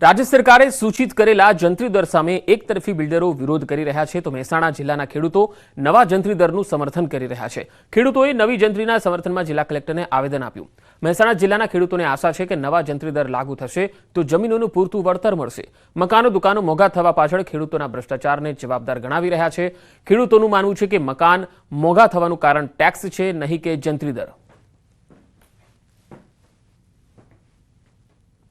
રાજ્ય સરકારે સૂચિત કરેલા જંત્રી દર સામે એકતરફી બિલ્ડરો વિરોધ કરી રહ્યા છે તો મહેસાણા જિલ્લાના ખેડૂતો નવા જંત્રી દરનું સમર્થન કરી રહ્યા છે। ખેડૂતોએ નવી જંત્રીના સમર્થનમાં જિલ્લા કલેક્ટરને આવેદન આપ્યું। મહેસાણા જિલ્લાના ખેડૂતોને આશા છે કે નવા જંત્રી દર લાગુ થશે તો જમીનોનું પૂરતું વળતર મળશે। મકાનો દુકાનો મોંઘા થવા પાછળ ખેડૂતોના ભ્રષ્ટાચારને જવાબદાર ગણાવી રહ્યા છે। ખેડૂતોનું માનવું છે કે મકાન મોંઘા થવાનું કારણ ટેક્સ છે, નહીં કે જંત્રી દર।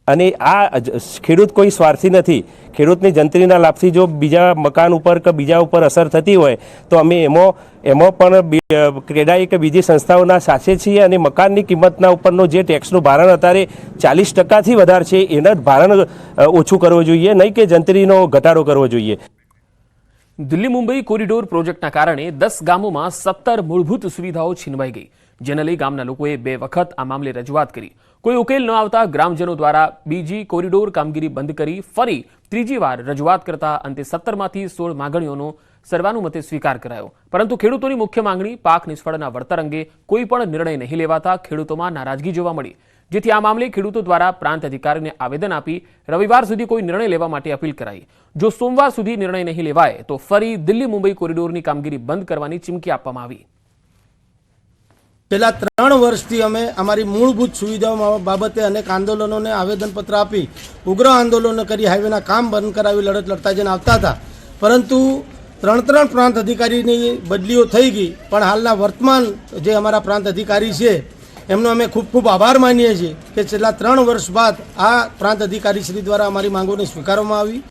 અને આ ખેડૂત કોઈ સ્વાર્થી નથી। ખેડૂતની જંત્રીના લાભથી જો બીજા મકાન ઉપર કે બીજા ઉપર અસર થતી હોય તો અમે એમાં પણ ક્રેડાઈ કે બીજી સંસ્થાઓના સાથે છીએ અને મકાનની કિંમતના ઉપરનો જે ટેક્સનું ભારણ અત્યારે 40%થી વધારે છે એના જ ભારણ ઓછું કરવું જોઈએ, નહીં કે જંત્રીનો ઘટાડો કરવો જોઈએ। દિલ્હી મુંબઈ કોરિડોર પ્રોજેક્ટના કારણે 10 ગામોમાં 17 મૂળભૂત સુવિધાઓ છીનવાઈ ગઈ, જેને લઈ ગામના લોકોએ 2 વખત આ મામલે રજૂઆત કરી। કોઈ ઉકેલ ન આવતા ગ્રામજનો દ્વારા બીજી કોરિડોર કામગીરી બંધ કરી ફરી ત્રીજી વાર રજૂઆત કરતા અંતે 17માંથી 16 માંગણીઓનો સર્વાનુમતે સ્વીકાર કરાયો। પરંતુ ખેડૂતોની મુખ્ય માંગણી પાક નિષ્ફળના વળતર અંગે કોઈ પણ નિર્ણય નહીં લેવાતા ખેડૂતોમાં નારાજગી જોવા મળી, જેથી આ મામલે ખેડૂતો દ્વારા પ્રાંત અધિકારીને આવેદન આપી રવિવાર સુધી કોઈ નિર્ણય લેવા માટે અપીલ કરાઈ। જો સોમવાર સુધી નિર્ણય નહીં લેવાય તો ફરી દિલ્હી મુંબઈ કોરિડોરની કામગીરી બંધ કરવાની ચીમકી આપવામાં આવી। છેલ્લા 3 વર્ષથી અમે અમારી મૂળભૂત સુવિધાઓ બાબતે અનેક આંદોલનોને આવેદનપત્ર આપી ઉગ્ર આંદોલનો કરી હાઈવેના કામ બંધ કરાવી લડત લડતા જઈને આવતા હતા, પરંતુ 3 પ્રાંત અધિકારીની બદલીઓ થઈ ગઈ। પણ હાલના વર્તમાન જે અમારા પ્રાંત અધિકારી છે એમનો અમે ખૂબ ખૂબ આભાર માનીએ છીએ કે છેલ્લા 3 વર્ષ બાદ આ પ્રાંત અધિકારી શ્રી દ્વારા અમારી માંગોને સ્વીકારવામાં આવી।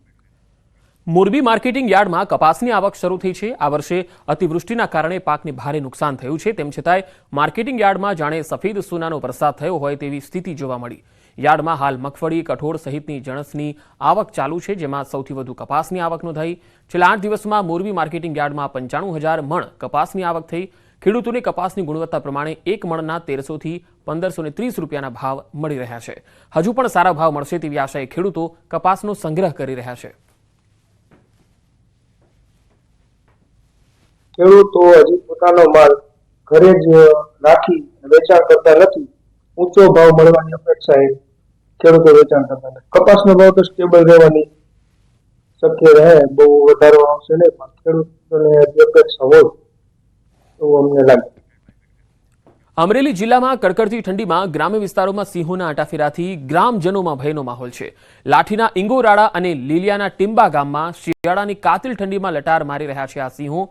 મોરબી માર્કેટિંગ યાર્ડમાં કપાસની આવક શરૂ થઈ છે। આ વર્ષે અતિવૃષ્ટિના કારણે પાકને ભારે નુકસાન થયું છે, તેમ છતાંય માર્કેટિંગ યાર્ડમાં જાણે સફેદ સોનાનો વરસાદ થયો હોય તેવી સ્થિતિ જોવા મળી। યાર્ડમાં હાલ મગફળી, કઠોળ સહિતની જણસની આવક ચાલુ છે, જેમાં સૌથી વધુ કપાસની આવક નોંધાઈ। છેલ્લા 8 દિવસમાં મોરબી માર્કેટિંગ યાર્ડમાં 95,000 મણ કપાસની આવક થઈ। ખેડૂતોને કપાસની ગુણવત્તા પ્રમાણે 1 મણના 1300 થી 1530 રૂપિયાના ભાવ મળી રહ્યા છે। હજુ પણ સારા ભાવ મળશે તેવી આશાએ ખેડૂતો કપાસનો સંગ્રહ કરી રહ્યા છે। ખેડૂતો હજી પોતાનો માલ ઘરે જ રાખી વેચાણ કરતા નથી। ઊંચો ભાવ મળવાની અપેક્ષાએ ખેડૂતો વેચાણ કરતા નથી। કપાસનો ભાવ તો સ્ટેબલ રહેવાની શક્ય રહે, બહુ વધારો આવશે નહીં, પણ ખેડૂતોને અપેક્ષા હોય એવું અમને લાગે। અમરેલી જિલ્લામાં કડકડતી ઠંડીમાં ગ્રામ્ય વિસ્તારોમાં સિંહોના આટાફેરાથી ગ્રામજનોમાં ભયનો માહોલ છે। લાઠીના ઇંગોરાળા અને લીલિયાના ટિંબા ગામમાં શિયાળાની કાતિલ ઠંડીમાં લટાર મારી રહ્યા છે આ સિંહો।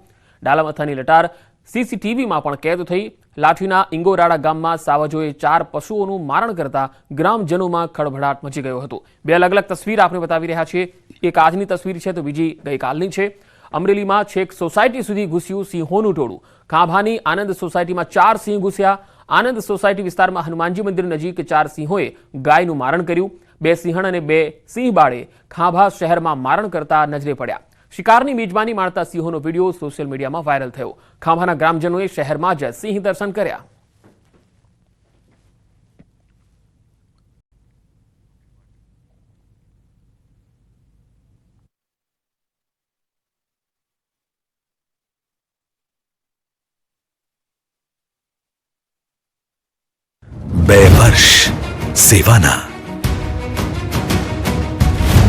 ડાલામથાની લટાર સીસીટીવીમાં પણ કેદ થઈ। લાઠીના ઇંગોરાળા ગામમાં સાવજોએ 4 પશુઓનું મારણ કરતા ગ્રામજનોમાં ખળભળાટ મચી ગયો હતો। 2 અલગ અલગ તસવીર આપણે બતાવી રહ્યા છીએ। એક આજની તસવીર છે તો બીજી ગઈકાલની છે। અમરેલીમાં છેક સોસાયટી સુધી ઘૂસ્યું સિંહોનું ટોળું। ખાંભાની આનંદ સોસાયટીમાં 4 સિંહ ઘૂસ્યા। આનંદ સોસાયટી વિસ્તારમાં હનુમાનજી મંદિર નજીક 4 સિંહોએ ગાયનું મારણ કર્યું। 2 સિંહણ અને 2 સિંહ બાળે ખાંભા શહેરમાં મારણ કરતા નજરે પડ્યા। શિકારની મેજબાની માણતા સિંહોનો વિડીયો સોશિયલ મીડિયામાં વાયરલ થયો। ખાંભાના ગ્રામજનોએ શહેરમાં જ સિંહ દર્શન કર્યા। બે વર્ષ સેવાના,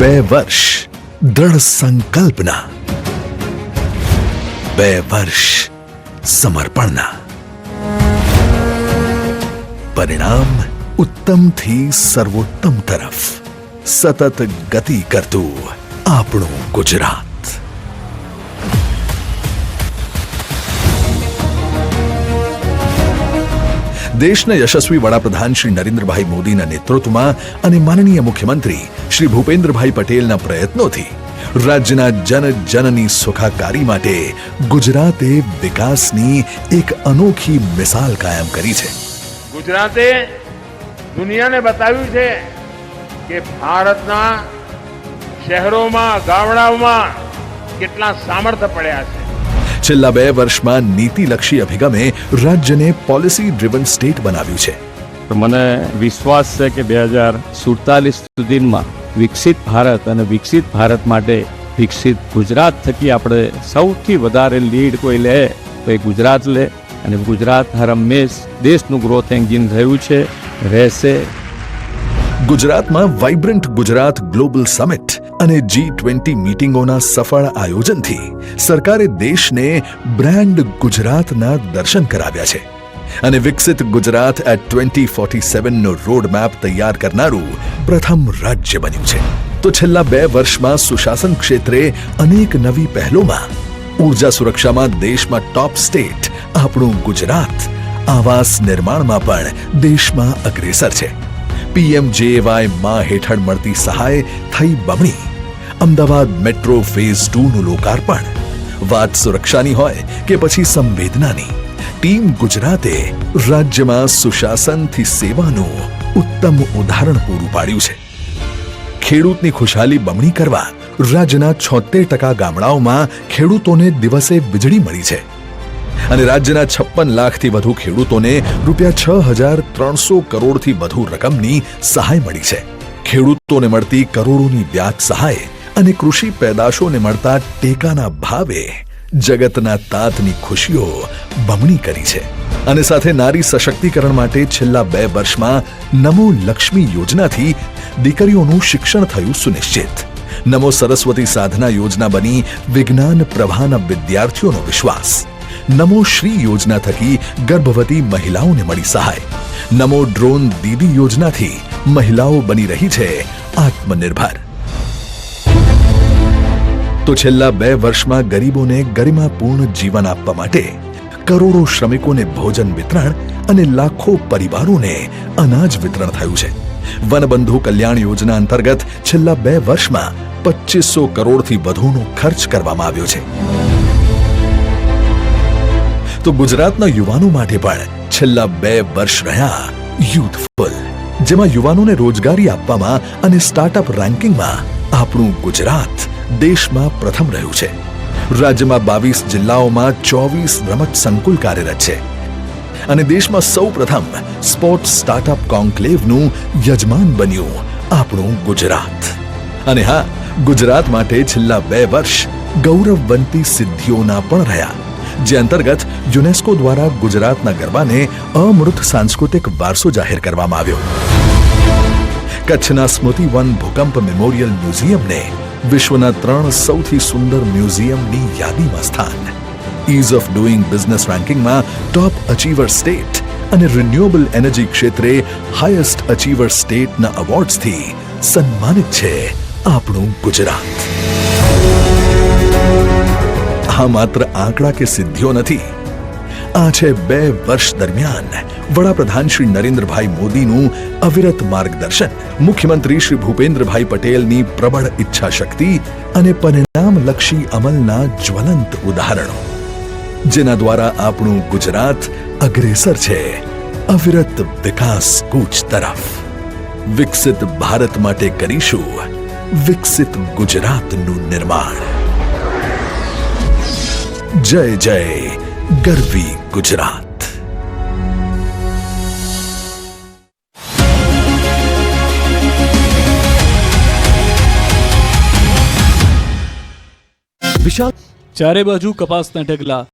2 વર્ષ दृढ़ संकल्पना, 2 वर्ष समर्पणना, परिणाम उत्तम थी सर्वोत्तम तरफ सतत गति करतु આપણું ગુજરાત। દેશના યશસ્વી વડાપ્રધાન શ્રી નરેન્દ્રભાઈ મોદીના નેતૃત્વમાં અને માનનીય મુખ્યમંત્રી શ્રી ભૂપેન્દ્રભાઈ પટેલના પ્રયત્નોથી રાજ્યના જનજનની સુખાકારી માટે ગુજરાતે વિકાસની એક અનોખી મિસાલ કાયમ કરી છે। ગુજરાતે દુનિયાને બતાવ્યું છે કે ભારતના શહેરોમાં ગામડાઓમાં કેટલા સામર્થ્ય પડ્યા છે। છેલ્લા 2 વર્ષમાં નીતિલક્ષી અભિગમે રાજ્યને પોલિસી ડ્રિવન સ્ટેટ બનાવ્યું છે। તો મને વિશ્વાસ છે કે 2047 સુધીમાં વિકસિત ભારત અને વિકસિત ભારત માટે વિકસિત ગુજરાત થકી આપણે સૌથી વધારે લીડ કોઈ લે તો એ ગુજરાત લે, અને ગુજરાત હર હંમેશ દેશનું ગ્રોથ એન્જિન રહ્યું છે, રહેશે। ગુજરાતમાં વાઇબ્રન્ટ ગુજરાત ગ્લોબલ સમિટ અને G20 મીટિંગોના સફળ આયોજનથી સરકારે દેશને બ્રાન્ડ ગુજરાતના દર્શન કરાવ્યા છે અને વિકસિત ગુજરાત એટ 2047 નો રોડ મેપ તૈયાર કરનારું પ્રથમ રાજ્ય બન્યું છે. તો છેલ્લા 2 વર્ષમાં સુશાસન ક્ષેત્રે અનેક નવી પહેલોમાં ઉર્જા સુરક્ષામાં દેશમાં ટોપ સ્ટેટ આપણું ગુજરાત, આવાસ નિર્માણમાં પણ દેશમાં અગ્રેસર છે. PMJAY માં હેઠળ મળતી સહાય થઈ બમણી. અમદાવાદ મેટ્રો ફેઝ 2 નું લોકાર્પણ. વાત સુરક્ષાની હોય કે પછી સંવેદનાની, ટીમ ગુજરાતે રાજ્યમાં સુશાસનથી સેવાનું ઉત્તમ ઉદાહરણ પૂરું પાડ્યું છે. ખેડૂતની ખુશાલી બમણી કરવા રાજ્યના 76% ગામડાઓમાં ખેડૂતોને દિવસે વીજળી મળી છે અને રાજ્યના 56 લાખથી વધુ ખેડૂતોને ₹6,300 કરોડથી વધુ રકમની સહાય મળી છે. ખેડૂતોને મળતી કરોડોની વ્યાજ સહાય અને કૃષિ પેદાશોને મળતા ટેકાના ભાવે જગતના તાતની ખુશીઓ બમણી કરી છે. અને સાથે નારી સશક્તિકરણ માટે છેલ્લા 2 વર્ષમાં નમો લક્ષ્મી યોજનાથી દીકરીઓનું શિક્ષણ થયું સુનિશ્ચિત. નમો સરસ્વતી સાધના યોજના બની વિજ્ઞાન પ્રવાહના વિદ્યાર્થીઓનો વિશ્વાસ. નમો શ્રી યોજના થકી ગર્ભવતી મહિલાઓને મળી સહાય. નમો ડ્રોન દીદી યોજનાથી મહિલાઓ બની રહી છે આત્મનિર્ભર. તો છેલ્લા 2 વર્ષમાં ગરીબોને ગરિમાપૂર્ણ જીવન આપવા માટે કરોડો શ્રમિકોને ભોજન વિતરણ અને લાખો પરિવારોને અનાજ વિતરણ થયું છે. વનબંધુ કલ્યાણ યોજના અંતર્ગત છેલ્લા 2 વર્ષમાં 2500 કરોડથી વધુનો ખર્ચ કરવામાં આવ્યો છે. તો ગુજરાતના યુવાનો માટે પણ છેલ્લા 2 વર્ષ રહ્યા યુથફુલ, જેમાં યુવાનોને રોજગારી આપવામાં અને સ્ટાર્ટઅપ રેન્કિંગમાં આપણું ગુજરાત દેશમાં પ્રથમ રહ્યું છે. રાજ્યમાં 22 જિલ્લાઓમાં 24 રમત સંકુલ કાર્યરત છે અને દેશમાં સૌપ્રથમ સ્પોર્ટ્સ સ્ટાર્ટઅપ કોન્ક્લેવનું યજમાન બન્યું આપણું ગુજરાત. અને હા, ગુજરાત માટે છેલ્લા 2 વર્ષ ગૌરવવંતી સિદ્ધિઓના પણ રહ્યા, જે અંતર્ગત યુનેસ્કો દ્વારા ગુજરાતના ગરબાને અમૃત સાંસ્કૃતિક વારસો જાહેર કરવામાં આવ્યો. કચ્છના સ્મૃતિવન ભૂકંપ મેમોરિયલ મ્યુઝિયમને વિશ્વના 3 સૌથી સુંદર મ્યુઝિયમની યાદીમાં સ્થાન. ઇઝ ઓફ ડુઇંગ બિઝનેસ રેન્કિંગમાં ટોપ અચીવર સ્ટેટ અને રિન્યુએબલ એનર્જી ક્ષેત્રે હાઈએસ્ટ અચીવર સ્ટેટના એવોર્ડ્સથી સન્માનિત છે આપણું ગુજરાત. આ માત્ર આંકડા કે સિદ્ધિઓ નથી, આ છે 2 વર્ષ દરમિયાન વડાપ્રધાન શ્રી નરેન્દ્રભાઈ મોદીનું અવિરત માર્ગદર્શન, મુખ્યમંત્રી શ્રી ભૂપેન્દ્રભાઈ પટેલની પ્રબળ ઈચ્છા શક્તિ અને પરિણામલક્ષી અમલના જ્વલંત ઉદાહરણો, જેના દ્વારા આપણું ગુજરાત અગ્રેસર છે અવિરત વિકાસ કૂચ તરફ. વિકસિત ભારત માટે કરીશું વિકસિત ગુજરાતનું નિર્માણ. જય જય ગરવી ગુજરાત. ચારે બાજુ કપાસના ઢગલા,